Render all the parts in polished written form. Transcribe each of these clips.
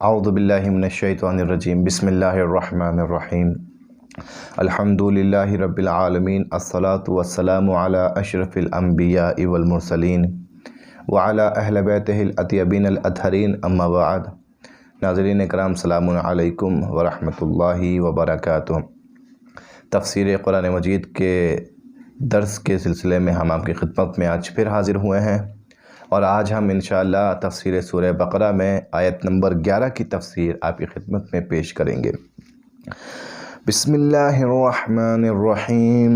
اعوذ باللہ من الشیطان الرجیم بسم اللہ الرحمن الرحیم الحمدللہ رب العالمین الصلاة والسلام علی اشرف الانبیاء والمرسلین وعلی اہل بیتہ الاطیبین الاطہرین اما بعد۔ ناظرین اکرام السلام علیکم ورحمۃ اللہ وبرکاتہ۔ تفسیر قرآن مجید کے درس کے سلسلے میں ہم آپ کی خدمت میں آج پھر حاضر ہوئے ہیں، اور آج ہم انشاءاللہ تفسیر سورہ بقرہ میں آیت نمبر 11 کی تفسیر آپ کی خدمت میں پیش کریں گے۔ بسم اللہ الرحمن الرحیم۔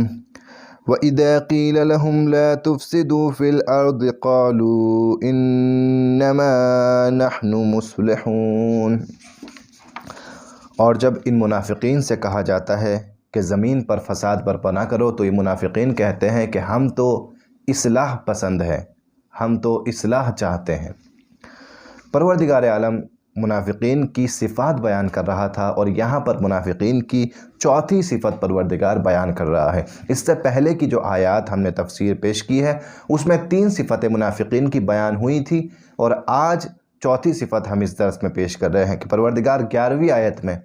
وَإِذَا قِيلَ لَهُمْ لَا تُفْسِدُوا فِي الْأَرْضِ قَالُوا إِنَّمَا نَحْنُ مُصْلِحُونَ۔ اور جب ان منافقین سے کہا جاتا ہے کہ زمین پر فساد برپا نہ کرو، تو یہ منافقین کہتے ہیں کہ ہم تو اصلاح پسند ہیں، ہم تو اصلاح چاہتے ہیں۔ پروردگار عالم منافقین کی صفات بیان کر رہا تھا، اور یہاں پر منافقین کی چوتھی صفت پروردگار بیان کر رہا ہے۔ اس سے پہلے کی جو آیات ہم نے تفسیر پیش کی ہے اس میں 3 صفتیں منافقین کی بیان ہوئی تھی، اور آج چوتھی صفت ہم اس درس میں پیش کر رہے ہیں کہ پروردگار 11ویں آیت میں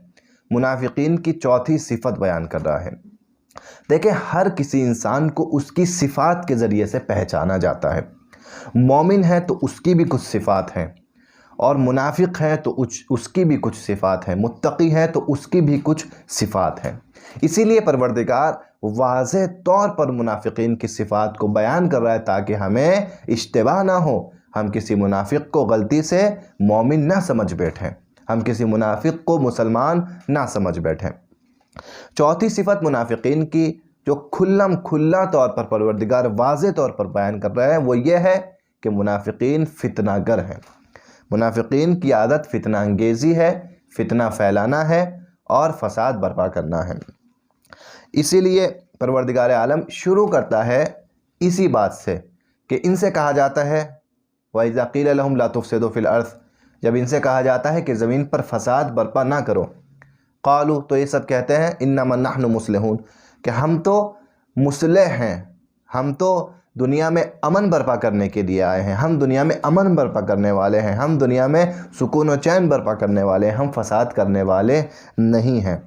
منافقین کی چوتھی صفت بیان کر رہا ہے۔ دیکھیں، ہر کسی انسان کو اس کی صفات کے ذریعے سے پہچانا جاتا ہے۔ مومن ہے تو اس کی بھی کچھ صفات ہیں، اور منافق ہے تو اس کی بھی کچھ صفات ہیں، متقی ہے تو اس کی بھی کچھ صفات ہیں۔ اسی لیے پروردگار واضح طور پر منافقین کی صفات کو بیان کر رہا ہے تاکہ ہمیں اشتباہ نہ ہو، ہم کسی منافق کو غلطی سے مومن نہ سمجھ بیٹھیں، ہم کسی منافق کو مسلمان نہ سمجھ بیٹھیں۔ چوتھی صفت منافقین کی جو کھلا طور پر پروردگار واضح طور پر بیان کر رہا ہے وہ یہ ہے کہ منافقین فتنہ گر ہیں۔ منافقین کی عادت فتنہ انگیزی ہے، فتنہ پھیلانا ہے اور فساد برپا کرنا ہے۔ اسی لیے پروردگار عالم شروع کرتا ہے اسی بات سے کہ ان سے کہا جاتا ہے وَإِذَا قِيلَ لَهُمْ لَا تُفْسِدُوا فِي الْأَرْضِ، جب ان سے کہا جاتا ہے کہ زمین پر فساد برپا نہ کرو، قالوا، تو یہ سب کہتے ہیں انما نحن مصلحون، کہ ہم تو مصلح ہیں، ہم تو دنیا میں امن برپا کرنے کے لیے آئے ہیں، ہم دنیا میں امن برپا کرنے والے ہیں، ہم دنیا میں سکون و چین برپا کرنے والے ہیں، ہم فساد کرنے والے نہیں ہیں۔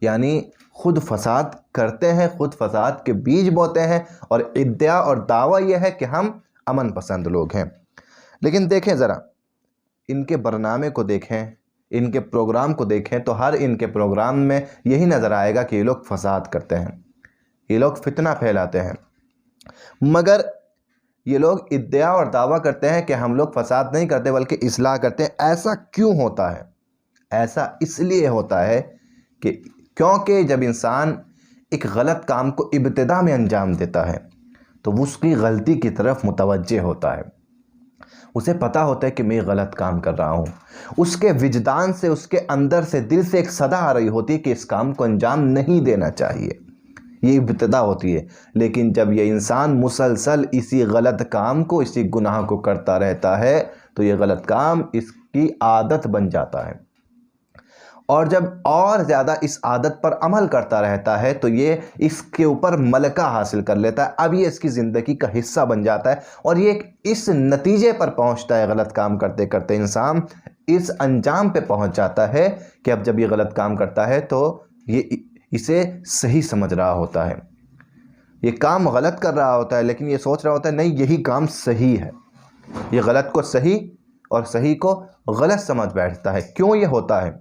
یعنی خود فساد کرتے ہیں، خود فساد کے بیج بوتے ہیں، اور ادعا اور دعویٰ یہ ہے کہ ہم امن پسند لوگ ہیں۔ لیکن دیکھیں ذرا، ان کے برنامے کو دیکھیں، ان کے پروگرام کو دیکھیں، تو ہر ان کے پروگرام میں یہی نظر آئے گا کہ یہ لوگ فساد کرتے ہیں، یہ لوگ فتنہ پھیلاتے ہیں۔ مگر یہ لوگ ادعا اور دعویٰ کرتے ہیں کہ ہم لوگ فساد نہیں کرتے بلکہ اصلاح کرتے ہیں۔ ایسا کیوں ہوتا ہے؟ ایسا اس لیے ہوتا ہے کہ کیونکہ جب انسان ایک غلط کام کو ابتدا میں انجام دیتا ہے تو وہ اس کی غلطی کی طرف متوجہ ہوتا ہے، اسے پتہ ہوتا ہے کہ میں غلط کام کر رہا ہوں، اس کے وجدان سے، اس کے اندر سے، دل سے ایک صدا آ رہی ہوتی ہے کہ اس کام کو انجام نہیں دینا چاہیے، یہ ابتدا ہوتی ہے۔ لیکن جب یہ انسان مسلسل اسی غلط کام کو، اسی گناہ کو کرتا رہتا ہے تو یہ غلط کام اس کی عادت بن جاتا ہے، اور جب اور زیادہ اس عادت پر عمل کرتا رہتا ہے تو یہ اس کے اوپر ملکہ حاصل کر لیتا ہے، اب یہ اس کی زندگی کا حصہ بن جاتا ہے، اور یہ اس نتیجے پر پہنچتا ہے، غلط کام کرتے کرتے انسان اس انجام پہ پہنچ جاتا ہے کہ اب جب یہ غلط کام کرتا ہے تو یہ اسے صحیح سمجھ رہا ہوتا ہے، یہ کام غلط کر رہا ہوتا ہے لیکن یہ سوچ رہا ہوتا ہے نہیں، یہی کام صحیح ہے، یہ غلط کو صحیح اور صحیح کو غلط سمجھ بیٹھتا ہے۔ کیوں یہ ہوتا ہے؟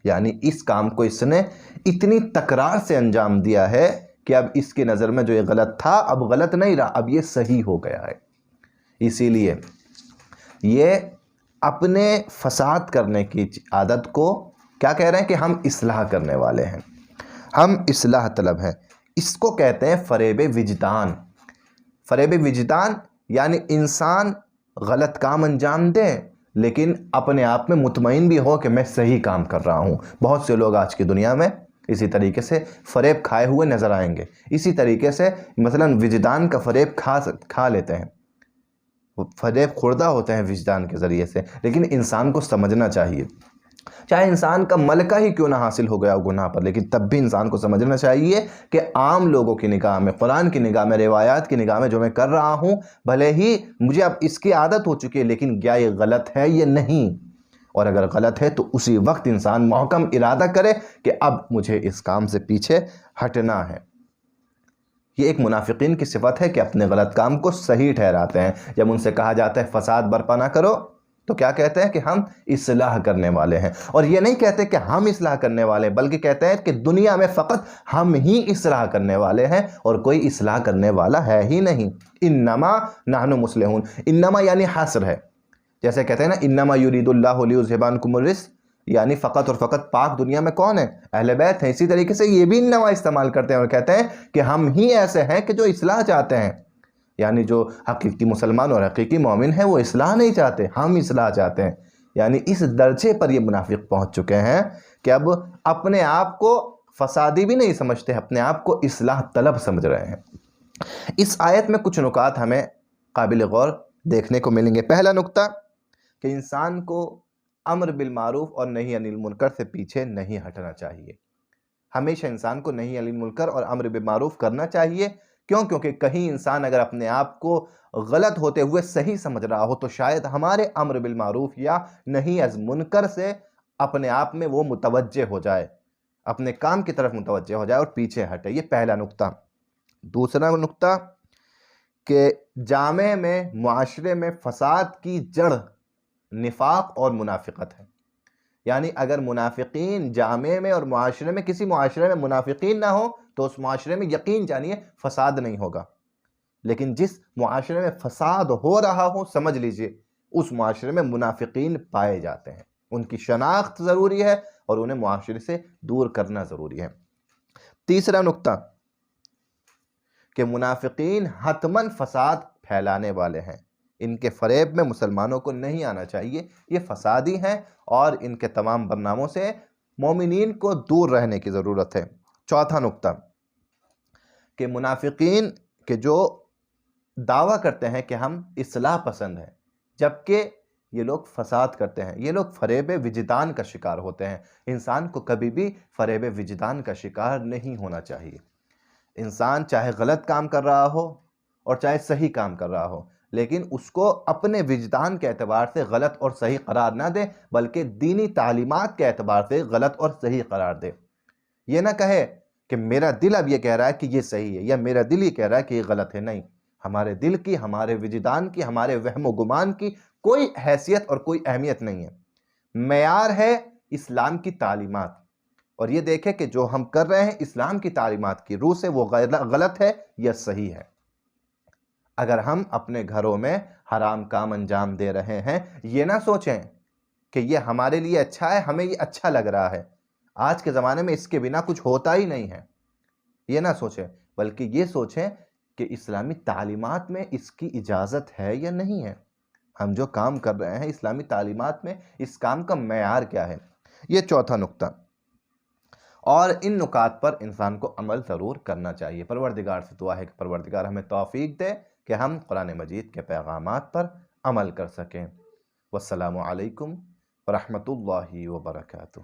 یعنی اس کام کو اس نے اتنی تکرار سے انجام دیا ہے کہ اب اس کی نظر میں جو یہ غلط تھا اب غلط نہیں رہا، اب یہ صحیح ہو گیا ہے۔ اسی لیے یہ اپنے فساد کرنے کی عادت کو کیا کہہ رہے ہیں کہ ہم اصلاح کرنے والے ہیں، ہم اصلاح طلب ہیں۔ اس کو کہتے ہیں فریب وجدان۔ فریب وجدان یعنی انسان غلط کام انجام دے لیکن اپنے آپ میں مطمئن بھی ہو کہ میں صحیح کام کر رہا ہوں۔ بہت سے لوگ آج کی دنیا میں اسی طریقے سے فریب کھائے ہوئے نظر آئیں گے، اسی طریقے سے مثلا وجدان کا فریب کھا لیتے ہیں، فریب خوردہ ہوتے ہیں وجدان کے ذریعے سے۔ لیکن انسان کو سمجھنا چاہیے، چاہے انسان کا ملکہ ہی کیوں نہ حاصل ہو گیا ہو گناہ پر، لیکن تب بھی انسان کو سمجھنا چاہیے کہ عام لوگوں کی نگاہ میں، قرآن کی نگاہ میں، روایات کی نگاہ میں جو میں کر رہا ہوں، بھلے ہی مجھے اب اس کی عادت ہو چکی ہے، لیکن کیا یہ غلط ہے یہ نہیں، اور اگر غلط ہے تو اسی وقت انسان محکم ارادہ کرے کہ اب مجھے اس کام سے پیچھے ہٹنا ہے۔ یہ ایک منافقین کی صفت ہے کہ اپنے غلط کام کو صحیح ٹھہراتے ہیں۔ جب ان سے کہا جاتا ہے فساد برپا نہ کرو تو کیا کہتے ہیں کہ ہم اصلاح کرنے والے ہیں، اور یہ نہیں کہتے کہ ہم اصلاح کرنے والے ہیں، بلکہ کہتے ہیں کہ دنیا میں فقط ہم ہی اصلاح کرنے والے ہیں اور کوئی اصلاح کرنے والا ہے ہی نہیں۔ انما نحن مصلحون، انما یعنی حصر ہے، جیسے کہتے ہیں نا انما یرید اللہ لیذھب عنکم الرجس، یعنی فقط اور فقط پاک دنیا میں کون ہے؟ اہل بیت ہیں۔ اسی طریقے سے یہ بھی انما استعمال کرتے ہیں اور کہتے ہیں کہ ہم ہی ایسے ہیں کہ جو اصلاح چاہتے ہیں، یعنی جو حقیقی مسلمان اور حقیقی مومن ہیں وہ اصلاح نہیں چاہتے، ہم اصلاح چاہتے ہیں۔ یعنی اس درجے پر یہ منافق پہنچ چکے ہیں کہ اب اپنے آپ کو فسادی بھی نہیں سمجھتے، اپنے آپ کو اصلاح طلب سمجھ رہے ہیں۔ اس آیت میں کچھ نکات ہمیں قابل غور دیکھنے کو ملیں گے۔ پہلا نکتہ کہ انسان کو امر بالمعروف اور نہی عن المنکر سے پیچھے نہیں ہٹنا چاہیے۔ ہمیشہ انسان کو نہی عن المنکر اور امر بالمعروف کرنا چاہیے۔ کیوں؟ کیونکہ کہیں انسان اگر اپنے آپ کو غلط ہوتے ہوئے صحیح سمجھ رہا ہو تو شاید ہمارے امر بالمعروف یا نہی عن منکر سے اپنے آپ میں وہ متوجہ ہو جائے، اپنے کام کی طرف متوجہ ہو جائے اور پیچھے ہٹے۔ یہ پہلا نکتہ۔ دوسرا نکتہ کہ جامع میں معاشرے میں فساد کی جڑ نفاق اور منافقت ہے۔ یعنی اگر منافقین جامع میں اور معاشرے میں، کسی معاشرے میں منافقین نہ ہو تو اس معاشرے میں یقین جانیے فساد نہیں ہوگا، لیکن جس معاشرے میں فساد ہو رہا ہو سمجھ لیجئے اس معاشرے میں منافقین پائے جاتے ہیں، ان کی شناخت ضروری ہے اور انہیں معاشرے سے دور کرنا ضروری ہے۔ تیسرا نکتہ کہ منافقین حتماً فساد پھیلانے والے ہیں، ان کے فریب میں مسلمانوں کو نہیں آنا چاہیے، یہ فسادی ہیں اور ان کے تمام برناموں سے مومنین کو دور رہنے کی ضرورت ہے۔ چوتھا نکتہ کہ منافقین کے جو دعویٰ کرتے ہیں کہ ہم اصلاح پسند ہیں جبکہ یہ لوگ فساد کرتے ہیں، یہ لوگ فریب وجدان کا شکار ہوتے ہیں۔ انسان کو کبھی بھی فریب وجدان کا شکار نہیں ہونا چاہیے۔ انسان چاہے غلط کام کر رہا ہو اور چاہے صحیح کام کر رہا ہو، لیکن اس کو اپنے وجدان کے اعتبار سے غلط اور صحیح قرار نہ دے، بلکہ دینی تعلیمات کے اعتبار سے غلط اور صحیح قرار دے۔ یہ نہ کہے کہ میرا دل اب یہ کہہ رہا ہے کہ یہ صحیح ہے، یا میرا دل یہ کہہ رہا ہے کہ یہ غلط ہے۔ نہیں، ہمارے دل کی، ہمارے وجدان کی، ہمارے وہم و گمان کی کوئی حیثیت اور کوئی اہمیت نہیں ہے۔ معیار ہے اسلام کی تعلیمات، اور یہ دیکھیں کہ جو ہم کر رہے ہیں اسلام کی تعلیمات کی روح سے وہ غلط ہے یا صحیح ہے۔ اگر ہم اپنے گھروں میں حرام کام انجام دے رہے ہیں، یہ نہ سوچیں کہ یہ ہمارے لیے اچھا ہے، ہمیں یہ اچھا لگ رہا ہے، آج کے زمانے میں اس کے بنا کچھ ہوتا ہی نہیں ہے، یہ نہ سوچیں، بلکہ یہ سوچیں کہ اسلامی تعلیمات میں اس کی اجازت ہے یا نہیں ہے۔ ہم جو کام کر رہے ہیں اسلامی تعلیمات میں اس کام کا معیار کیا ہے۔ یہ چوتھا نکتہ، اور ان نکات پر انسان کو عمل ضرور کرنا چاہیے۔ پروردگار سے دعا ہے کہ پروردگار ہمیں توفیق دے کہ ہم قرآن مجید کے پیغامات پر عمل کر سکیں۔ والسلام علیکم ورحمۃ اللہ وبرکاتہ۔